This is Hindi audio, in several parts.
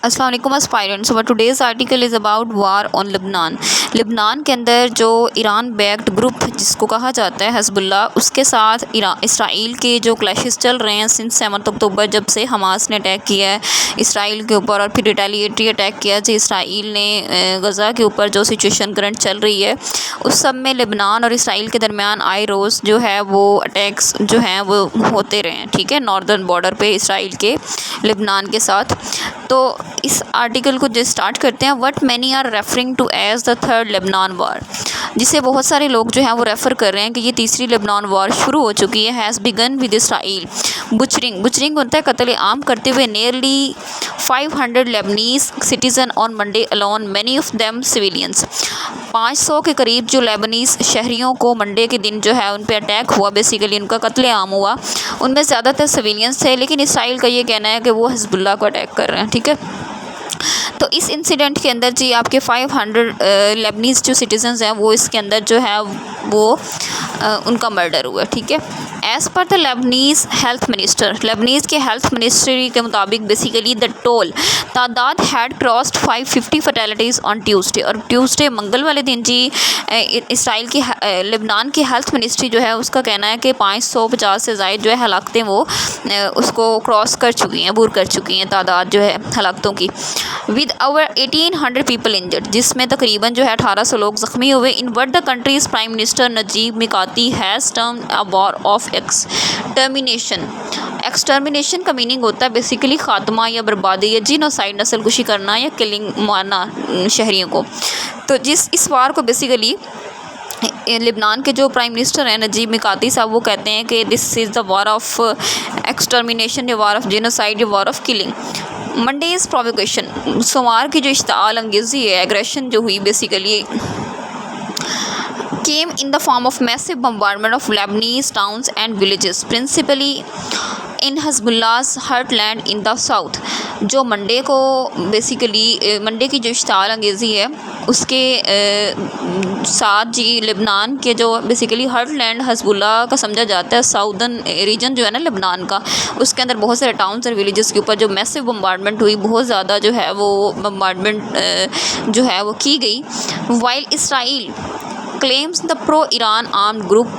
अस्सलाम वालेकुम aspirants. Our today's article is about war on Lebanon. Lebanon के अंदर जो ईरान बैक्ड ग्रुप जिसको कहा जाता है हज़बुल्लाह, उसके साथ इसराइल के जो क्लैशेस चल रहे हैं सिंस 7 अक्टूबर, जब से हमास ने अटैक किया है इसराइल के ऊपर और फिर रिटेलिएटरी अटैक किया जो इसराइल ने गज़ा के ऊपर, जो सिचुएशन करंट चल रही है उस सब में लबनान और इसराइल के दरमियान आए रोज़ जो है वो अटैक्स जो हैं वो होते रहे हैं। ठीक है, नॉर्दर्न बॉर्डर पे इसराइल के लबनान के साथ। तो इस आर्टिकल को जो स्टार्ट करते हैं, what many are referring to as the third Lebanon war, जिसे बहुत सारे लोग जो हैं वो रेफ़र कर रहे हैं कि ये तीसरी लेबनान वार शुरू हो चुकी है। Has begun with Israel butchering होता है कत्ल आम करते हुए nearly 500 Lebanese citizen on Monday alone, many of them civilians. 500 के करीब जो लेबनीज शहरियों को मंडे के दिन जो है उन पर अटैक हुआ, बेसिकली उनका कत्ले आम हुआ। उनमें ज़्यादातर सिविलियंस थे, लेकिन इसराइल का ये कहना है कि वो हिज़्बुल्लाह को अटैक कर रहे हैं। ठीक है, तो इस इंसिडेंट के अंदर जी आपके 500 लेबनीज़ जो सिटीजन्स हैं वो इसके अंदर जो है वो उनका मर्डर हुआ। ठीक है, as per the Leibniz health minister, Leibniz के हेल्थ मिनिस्ट्री के मुताबिक बेसिकली द टोल तादाद हैड क्रॉस्ड 550 फर्टेलिटीज़ ऑन ट्यूसडे, और ट्यूसडे मंगल वाले दिन जी इसराइल की लेबनान की हेल्थ मिनिस्ट्री जो है उसका कहना है कि 550 से ज़ायद जो है हलाकतें वो उसको क्रॉस कर चुकी हैं, अबूर कर चुकी हैं तादाद जो है हलाकतों की। विद ओवर 1800 पीपल इंजर्ड, जिसमें तकरीबन जो है 1800 लोग ज़ख्मी हुए। In what the country's prime minister Najib Mikati has termed a war of extermination का मीनिंग होता है बेसिकली ख़ात्मा या बर्बादी या जीनोसाइड, नस्लकुशी करना या किलिंग, मारना शहरियों को। तो इस वार को बेसिकली लेबनान के जो प्राइम मिनिस्टर हैं नजीब मिकाती साहब, वो कहते हैं कि this is the war of extermination, या वॉर ऑफ जीनोसाइड, या war of killing. Mondays provocation, सोमवार की जो इश्ताल अंगेज़ी है, एग्रेशन जो हुई basically came in the form of massive bombardment of Lebanese towns and villages, principally in Hezbollah's heartland in the south। जो मंडे को बेसिकली मंडे की जो इश्ताल अंगेज़ी है उसके साथ जी लेबनान के जो बेसिकली हार्टलैंड हज़बुल्लाह का समझा जाता है, साउदर्न रीजन जो है ना लेबनान का, उसके अंदर बहुत सारे टाउन्स और विलेजेस के ऊपर जो मैसिव बम्बार्डमेंट हुई, बहुत ज़्यादा जो है वो बम्बार्डमेंट जो है वो की गई। While Israel claims the pro Iran armed group,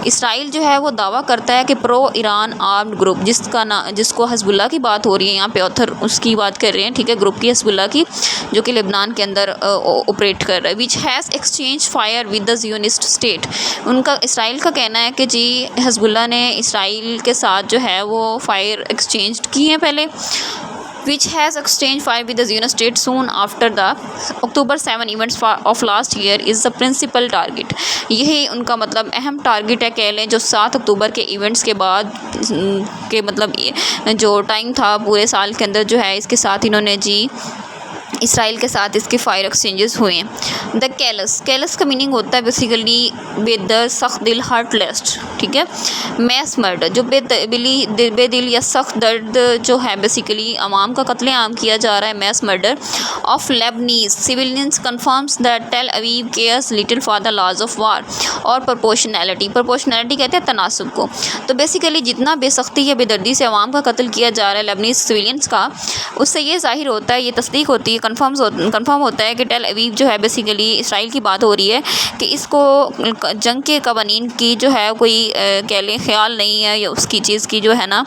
Israel जो है वो दावा करता है कि प्रो ईरान आर्म्ड ग्रुप, जिसको हज़बुल्लाह की बात हो रही है यहाँ पे, ऑथर उसकी बात कर रहे हैं। ठीक है, ग्रुप की हज़बुल्लाह की, जो कि लेबनान के अंदर ऑपरेट कर रहा है। Which has exchange fire with the Zionist state, उनका इसराइल का कहना है कि जी हज़बुल्लाह ने इसराइल के साथ जो है वो फायर एक्सचेंज की हैं पहले। which has exchanged fire with the Zionist state soon after the October 7 events of last year is the principal target। यही उनका मतलब अहम टारगेट है, कह लें, जो 7 अक्टूबर के इवेंट्स के बाद के मतलब जो टाइम था पूरे साल के अंदर जो है, इसके साथ इन्होंने जी इसराइल के साथ इसके फायर एक्सचेंजेस हुए हैं। द कैलस का मीनिंग होता है बेसिकली बेदर, सख्त दिल, हार्टलेस्ट। ठीक है, मैस मर्डर, जो बेदिल या सख्त दर्द जो है बेसिकली अवाम का कत्ले आम किया जा रहा है, mass murder of Lebanese civilians confirms that Tel Aviv cares little for the laws of war. और प्रोपोर्शनैलिटी कहते हैं तनासब को। तो बेसिकली जितना बेसख्ती या बेदर्दी से अवाम का कत्ल किया जा रहा है लेबनीज सिविलियंस का, उससे ये ज़ाहिर होता है, ये तस्दीक होती है, कंफर्म होता है कि टेल अवीव जो है बेसिकली इसराइल की बात हो रही है कि इसको जंग के कवानीन की जो है कोई कह लें ख्याल नहीं है, या उसकी चीज़ की जो है ना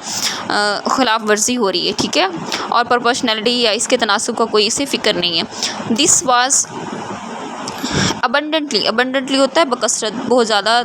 ख़िलाफ़ वर्जी हो रही है। ठीक है, और प्रोपोर्शनैलिटी या इसके तनासब का कोई इसे फ़िक्र नहीं है। दिस वाज अबंडेंटली होता है बकसरत, बहुत ज़्यादा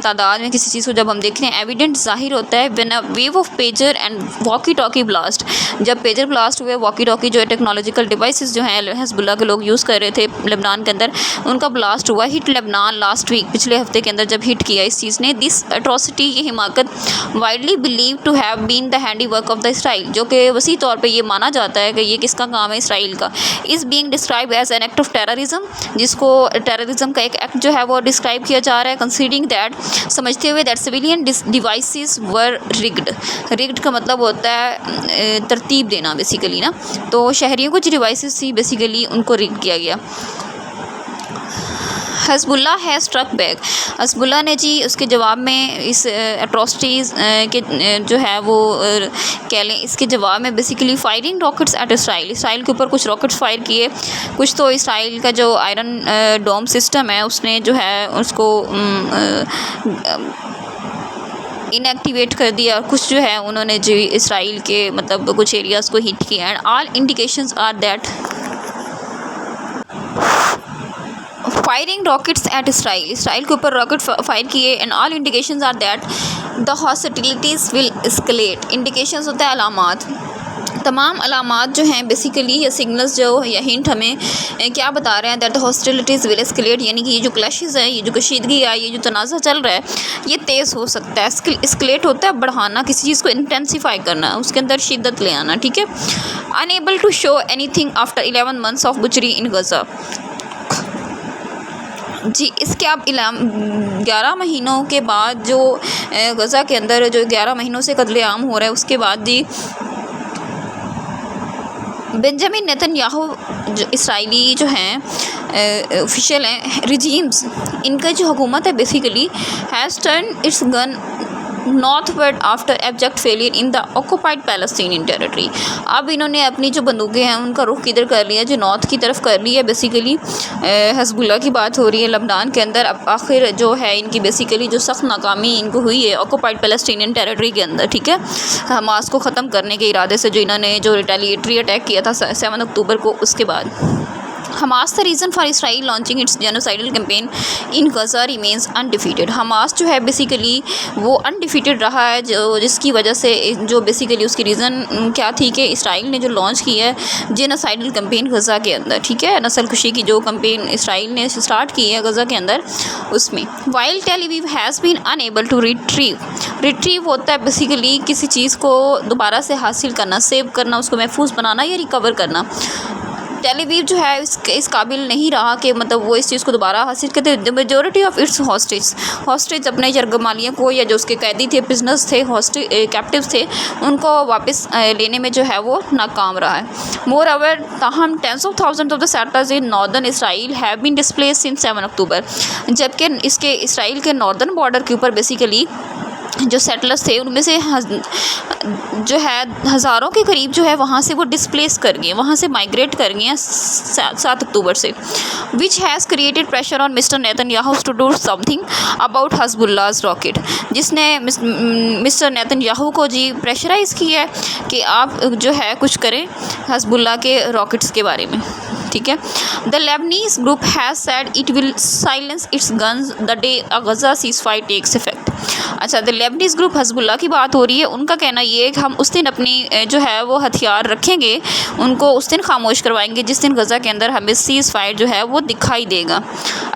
तादाद में किसी चीज़ को जब हम देखते हैं। एविडेंट ज़ाहिर होता है when a wave of pager and walkie talkie blast, जब पेजर ब्लास्ट हुए, वॉकी टॉकी जो है टेक्नोलॉजिकल डिवाइसेस जो हैं हिज़्बुल्लाह के लोग यूज़ कर रहे थे लेबनान के अंदर, उनका ब्लास्ट हुआ। हिट लेबनान लास्ट वीक, पिछले हफ्ते के अंदर जब हिट किया इस चीज़ ने। दिस एट्रोसिटी, ये हिमाकत widely believe to have been the handiwork of the Israel, जो कि वसी तौर पर यह माना जाता है कि ये किसका काम है, इसराइल का। Is being describe as an act of terrorism, जिसको टेररिज्म का एक एक्ट जो है वो डिस्क्राइब किया जा रहा है। कंसीडरिंग दैट, समझते हुए that civilian devices were rigged का मतलब होता है तरतीब देना बेसिकली ना, तो शहरियों को जो डिवाइसेस थी बेसिकली उनको रिग किया गया। हज़बुल्ला है स्ट्रक बैक। हज़बुल्ला ने जी उसके जवाब में इस एट्रोसिटीज़ के जो है वो कह लें इसके जवाब में basically firing rockets at Israel के ऊपर कुछ रॉकेट्स फायर किए। कुछ तो इसराइल का जो आयरन डोम सिस्टम है उसने जो है उसको इनएक्टिवेट कर दिया। कुछ जो है उन्होंने जी इसराइल के मतलब कुछ एरियाज़ को हिट किया। And all indications are that firing rockets at Israel के ऊपर रॉकेट फायर किए। And all indications are that the hostilities will escalate. Indications होता है अलामात, तमाम अलामात जो हैं बेसिकली या सिग्नल्स जो या हिंट हमें क्या बता रहे हैं that the hostilities will escalate, यानी कि ये जो क्लैशेस है, ये जो कशीदगी है, ये जो तनाज़ा चल रहा है ये तेज़ हो सकता है। एस्केलेट होता है बढ़ाना, किसी चीज़ को इंटेंसीफाई करना, उसके अंदर शिद्दत ले आना। ठीक है। Unable to show anything after 11 months of butchery in Gaza. जी इसके आप 11 महीनों के बाद जो गज़ा के अंदर जो 11 महीनों से कत्लेआम हो रहा है उसके बाद जी बेंजामिन नेतन्याहू जो इसराइली जो हैं ऑफिशियल हैं रिजीम्स, इनका जो हुकूमत है basically has turn it's gun northward after abject failure in the occupied Palestinian territory. अब इन्होंने अपनी जो बंदूकें हैं उनका रुख किधर कर लिया, जो नॉर्थ की तरफ कर लिया। बेसिकली हज़बुल्ला की बात हो रही है लबनान के अंदर। अब आखिर जो है इनकी बेसिकली जो सख्त नाकामी इनको हुई है ऑक्यूपाइड पैलेस्टीनियन टेरिटरी के अंदर। ठीक है। हमास को ख़त्म करने के इरादे से जो इन्होंने जो रिटेलिएटरी अटैक किया था 7 अक्टूबर को, उसके बाद Hamas the reason for Israel launching it's genocidal campaign in Gaza remains undefeated. Hamas जो है बेसिकली वो अनडिफीटेड रहा है, जो जिसकी वजह से जो बेसिकली उसकी रीज़न क्या थी कि इसराइल ने जो लॉन्च किया है जेनोसाइडल कैंपेन गज़ा के अंदर। ठीक है। नस्ल कुशी की जो कैंपेन इसराइल ने स्टार्ट की है गज़ा के अंदर, उसमें while Tel Aviv has been unable to retrieve होता है बेसिकली किसी चीज़ को दोबारा से हासिल करना, सेव करना, उसको महफूज बनाना या रिकवर करना। टेल अवीव जो है इस काबिल नहीं रहा कि मतलब वो इस चीज़ को दोबारा हासिल करते। The majority of its hostage अपने यरगमालियों को या जो उसके कैदी थे, बिजनेस थे, कैप्टिव्स थे, उनको वापस लेने में जो है वो नाकाम रहा है। मोर ओवर ताहम tens of thousand of the settlers in northern Israel have been displaced since 7 October. जबकि इसके इसराइल के नॉर्दर्न बॉर्डर के ऊपर बेसिकली जो सेटलर्स थे उनमें से जो है हज़ारों के करीब जो है वहाँ से वो डिस्प्लेस कर गए, वहाँ से माइग्रेट कर गए हैं 7 अक्टूबर से। Which has created pressure on Mister Netanyahu to do something about Hezbollah's rocket, जिसने मिस्टर नेतन्याहू को जी प्रेशराइज़ किया है कि आप जो है कुछ करें हज़बुल्लाह के रॉकेट्स के बारे में। ठीक है। The Lebanese group has said it will silence its guns the day a Gaza ceasefire takes effect. अच्छा, द लेबनीज़ ग्रुप हज़बुल्लाह की बात हो रही है। उनका कहना ये है कि हम उस दिन अपनी जो है वो हथियार रखेंगे, उनको उस दिन खामोश करवाएंगे जिस दिन गज़ा के अंदर हमें सीज़ फायर जो है वो दिखाई देगा,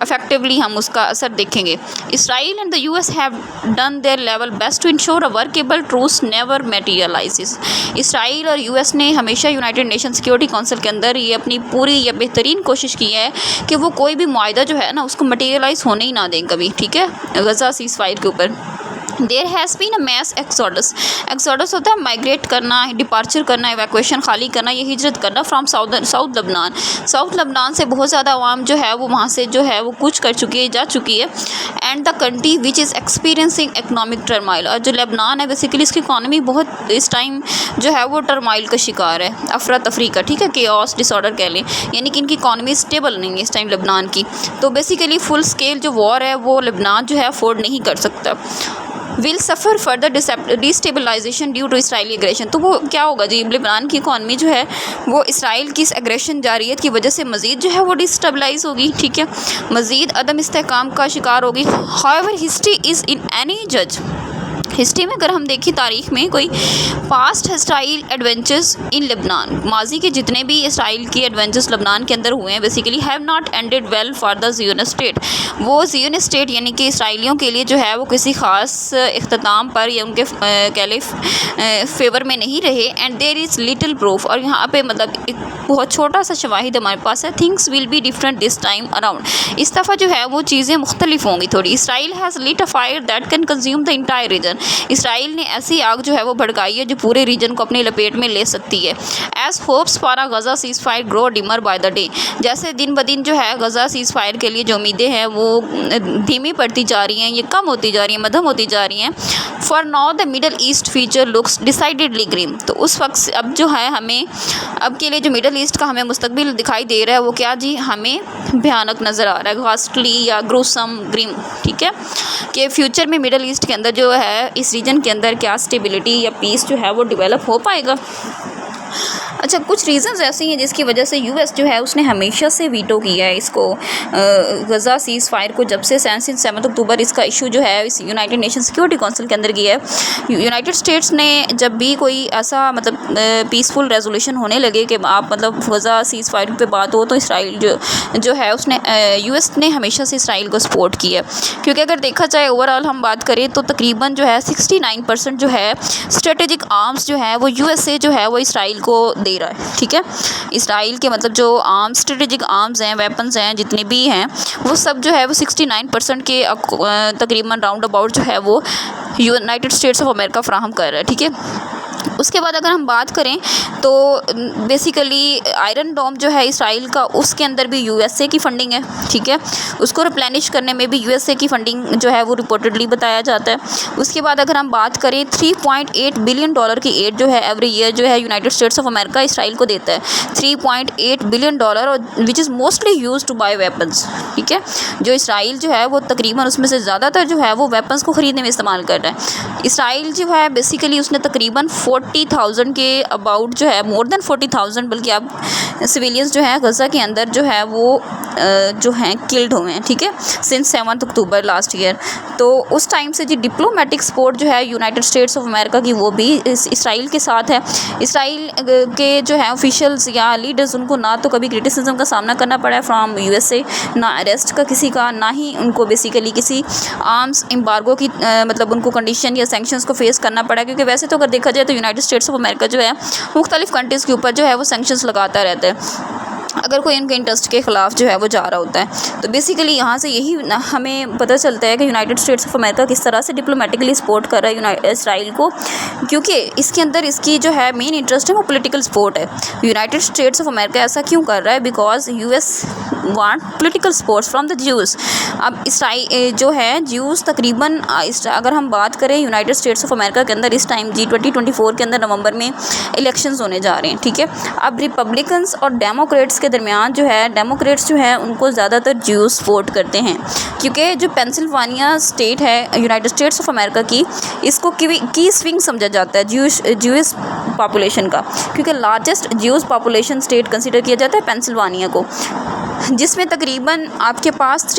इफेक्टिवली हम उसका असर देखेंगे। Israel and the US have done their level best to ensure a workable truce never materialises. Israel और US ने हमेशा यूनाइटेड नेशन सिक्योरिटी काउंसिल के अंदर ये अपनी पूरी या बेहतरीन कोशिश की है कि वो कोई भी मुआहदा जो है ना उसको मटेरियलाइज़ होने ही ना दें कभी। ठीक है। गज़ा सीज़ फायर के ऊपर there has been a mass exodus होता है माइग्रेट करना, डिपार्चर करना, एवैक्यूएशन खाली करना, ये हिजरत करना फ्राम साउथ लबनान से बहुत ज़्यादा आवाम जो है वो वहाँ से जो है वो कूच कर चुकी है, जा चुकी है। And the country which is experiencing economic turmoil, और जो लेबनान है बेसिकली इसकी इकॉनमी बहुत इस टाइम जो है वो टर्माइल का शिकार है, अफरा तफरी का। ठीक है। केओस डिसऑर्डर कह लें, यानी कि इनकी इकॉनमी स्टेबल नहीं है इस टाइम लेबनान की। तो बेसिकली फुल स्केल जो वॉर है वो लेबनान जो है अफोर्ड नहीं कर सकता। Will suffer further destabilisation due to Israeli aggression. तो वो क्या होगा जी, लेबनान की इकॉनमी जो है वो इसराइल की इस एग्रेशन जारियत की वजह से मज़ीद जो है वो डिस्टेबलाइज होगी। ठीक है। मज़ीद अदम इस्तेहकाम का शिकार होगी। However history is in any जज, हिस्ट्री में अगर हम देखें तारीख़ में कोई पास्ट हस्टाइल एडवेंचर्स इन लेबनान, माजी के जितने भी इसराइल की एडवेंचर्स लेबनान के अंदर हुए हैं basically have not ended well for the Zionist state. वो ज़ियोनिस्ट स्टेट यानी कि इसराइलियों के लिए जो है वो किसी ख़ास इख्तिताम पर या उनके फेवर में नहीं रहे। And there is little proof, और यहाँ पे मतलब एक बहुत छोटा सा शवाहिद हमारे पास है। Things will be different this time around. इस दफ़ा जो है वो चीज़ें मुख्तलिफ होंगी थोड़ी। Israel has lit a fire that can consume the entire region. Israel ने ऐसी आग जो है वो भड़काई है जो पूरे रीजन को अपनी लपेट में ले सकती है। As hopes for Gaza ceasefire grow dimmer by the day, जैसे दिन ब दिन जो है गज़ा सीज़ फायर के लिए जो उम्मीदें हैं वो धीमी पड़ती जा रही हैं, ये कम होती जा रही हैं, मध्यम होती जा रही हैं। For now the Middle East future looks decidedly green, तो उस वक्त से अब जो है हमें अब के लिए जो मिडल ईस्ट का हमें मुस्तकबिल दिखाई दे रहा है वो क्या जी, हमें भयानक नज़र आ रहा है, घास्टली या ग्रूसम ग्रीन। ठीक है, कि फ्यूचर में मिडल ईस्ट के अंदर जो है इस रीजन के अंदर क्या स्टेबिलिटी या पीस जो है वो डेवलप हो पाएगा। अच्छा, कुछ रीज़न्स ऐसी हैं जिसकी वजह से यूएस जो है उसने हमेशा से वीटो किया है इसको, गज़ा सीज़ फायर को, जब से 7 अक्टूबर इसका इशू जो है इस यूनाइटेड नेशन सिक्योरिटी काउंसिल के अंदर किया है। यूनाइटेड स्टेट्स ने जब भी कोई ऐसा मतलब पीसफुल रेजोल्यूशन होने लगे कि आप मतलब गज़ा सीज़ फायर पे बात हो, तो इसराइल जो है उसने यूएस ने हमेशा से इसराइल को सपोर्ट किया, क्योंकि अगर देखा जाए ओवरऑल हम बात करें तो तकरीबन जो है 69% जो है स्ट्रेटेजिक आर्म्स जो है वो यूएसए जो है वो इसराइल को दे रहा है। ठीक है, इसराइल के मतलब जो आर्म्स स्ट्रेटेजिक आर्म्स हैं, वेपन्स हैं, जितने भी हैं वो सब जो है वो 69% के तकरीबन राउंड अबाउट जो है वो यूनाइटेड स्टेट्स ऑफ अमेरिका फ्राहम कर रहा है। ठीक है, उसके बाद अगर हम बात करें तो बेसिकली आयरन डोम जो है इसराइल का, उसके अंदर भी यूएसए की फंडिंग है। ठीक है, उसको रिप्लेनिश करने में भी यूएसए की फंडिंग जो है वो रिपोर्टेडली बताया जाता है। उसके बाद अगर हम बात करें $3.8 बिलियन की एड जो है एवरी ईयर जो है United States of America Israel को देता है, $3.8 बिलियन, और which is mostly use to buy weapons. ठीक है, जो इसराइल जो है वो तकरीबन उसमें से ज़्यादातर जो है वो वेपन्स को ख़रीदने में इस्तेमाल कर रहा है। इसराइल जो है बेसिकली उसने तकरीबन 40,000 के अबाउट जो है, मोर देन 40,000 बल्कि अब सिविलियंस जो हैं गज़ा के अंदर जो है वो जो हैं किल्ड हुए हैं। ठीक है, सिंस 7 अक्टूबर लास्ट ईयर। तो उस टाइम से जी डिप्लोमेटिक सपोर्ट जो है यूनाइटेड स्टेट्स ऑफ अमेरिका की वो भी इसराइल के साथ है। इसराइल के जो है ऑफिशियल्स या लीडर्स, उनको ना तो कभी क्रिटिसिज्म का सामना करना पड़ा है फ्रॉम यूएसए, ना अरेस्ट का किसी का, ना ही उनको बेसिकली किसी आर्म्स एम्बार्गो की मतलब उनको कंडीशन या सैंक्शंस को फेस करना पड़ा, क्योंकि वैसे तो अगर देखा जाए तो यूनाइटेड स्टेट्स ऑफ अमेरिका जो है मुख्तलिफ कंट्रीज़ के ऊपर जो है वो सैंक्शंस लगाता रहता है अगर कोई उनके इंटरेस्ट के ख़िलाफ़ जो है वो जा रहा होता है। तो बेसिकली यहाँ से यही हमें पता चलता है कि यूनाइटेड स्टेट्स ऑफ अमेरिका किस तरह से डिप्लोमेटिकली सपोर्ट कर रहा है इसराइल को, क्योंकि इसके अंदर इसकी जो है मेन इंटरेस्ट है वो पॉलिटिकल सपोर्ट है। यूनाइटेड स्टेट्स ऑफ अमेरिका ऐसा क्यों कर रहा है? Because US want political support from the Jews. अब इसराइल जो है ज्यूज़ तकरीबन अगर हम बात करें यूनाइटेड स्टेट्स ऑफ अमेरिका के अंदर इस टाइम G2024 के अंदर नवंबर में इलेक्शंस होने जा रहे हैं। ठीक है, अब रिपब्लिकन्स और डेमोक्रेट्स के दरमियान जो है, डेमोक्रेट्स जो है उनको ज़्यादातर ज्यूज़ सपोर्ट करते हैं, क्योंकि जो पेंसिल्वानिया स्टेट है यूनाइटेड स्टेट्स ऑफ अमेरिका की, इसको की स्विंग समझा जाता है ज्यूइश पॉपुलेशन का, क्योंकि largest Jews population state consider किया जाता है पेंसिल्वानिया को, जिसमें तकरीबन आपके पास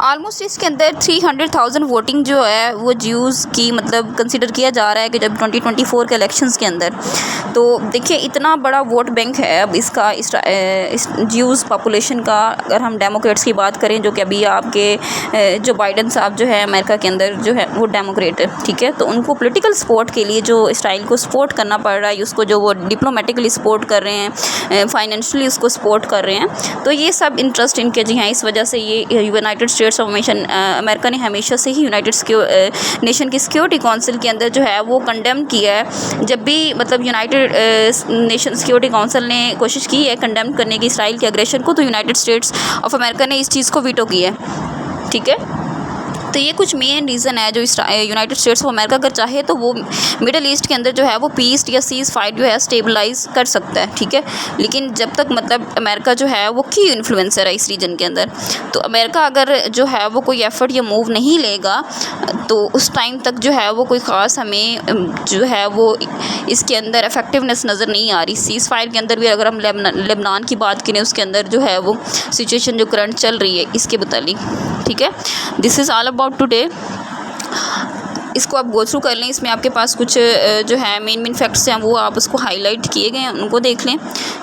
ऑलमोस्ट इसके अंदर 300,000 वोटिंग जो है वो ज्यूज़ की मतलब कंसिडर किया जा रहा है कि जब 2024 के इलेक्शंस के अंदर। तो देखिए इतना बड़ा वोट बैंक है अब इसका इस ज्यूज़ पॉपुलेशन का। अगर हम डेमोक्रेट्स की बात करें, जो कि अभी आपके जो बाइडन साहब जो है अमेरिका के अंदर जो है वो डेमोक्रेट है। ठीक है, तो उनको पॉलिटिकल सपोर्ट के लिए जो इसराइल को सपोर्ट करना पड़ रहा है, उसको जो वो डिप्लोमेटिकली सपोर्ट कर रहे हैं, फाइनेंशियली उसको सपोर्ट कर रहे हैं, तो ये सब इंटरेस्ट इनके जी हैं। इस वजह से ये यूनाइटेड स्टेट्स ऑफ अमेरिका ने हमेशा से ही यूनाइटेड नेशन की सिक्योरिटी काउंसिल के अंदर जो है वो कंडेम किया है। जब भी मतलब यूनाइटेड नेशन सिक्योरिटी काउंसिल ने कोशिश की है कंडेम करने की इसराइल के अग्रेशन को, तो यूनाइटेड स्टेट्स ऑफ अमेरिका ने इस चीज़ को वीटो किया है। ठीक है, तो ये कुछ मेन रीज़न है जो यूनाइटेड स्टेट्स ऑफ अमेरिका अगर चाहे तो वो मिडल ईस्ट के अंदर जो है वो पीस या सीज़ फायर जो है स्टेबलाइज कर सकता है। ठीक है, लेकिन जब तक मतलब अमेरिका जो है वो की इन्फ्लुएंसर है इस रीजन के अंदर, तो अमेरिका अगर जो है वो कोई एफ़र्ट या मूव नहीं लेगा तो उस टाइम तक जो है वो कोई ख़ास हमें जो है वो इसके अंदर इफेक्टिवनेस नज़र नहीं आ रही। सीज़ फायर के अंदर भी अगर हम लेबनान की बात करें, उसके अंदर जो है वो सिचुएशन जो करंट चल रही है इसके मुतालिक। ठीक है, this is all about today. इसको आप गो थ्रू कर लें, इसमें आपके पास कुछ जो है मेन फैक्ट्स हैं वो आप उसको हाईलाइट किए गए हैं, उनको देख लें।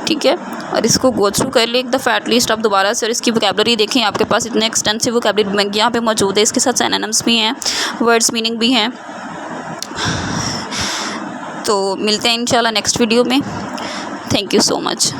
ठीक है, और इसको गो थ्रू कर लें एक दफ़ा एटलीस्ट आप दोबारा से, और इसकी वोकैबलरी देखें। आपके पास इतने एक्सटेंसिव वोकैबलरी बैंक यहाँ पे मौजूद है, इसके साथ सिनोनिम्स भी हैं, वर्ड्स मीनिंग भी हैं। तो मिलते हैं इंशाल्लाह नेक्स्ट वीडियो में। Thank you so much.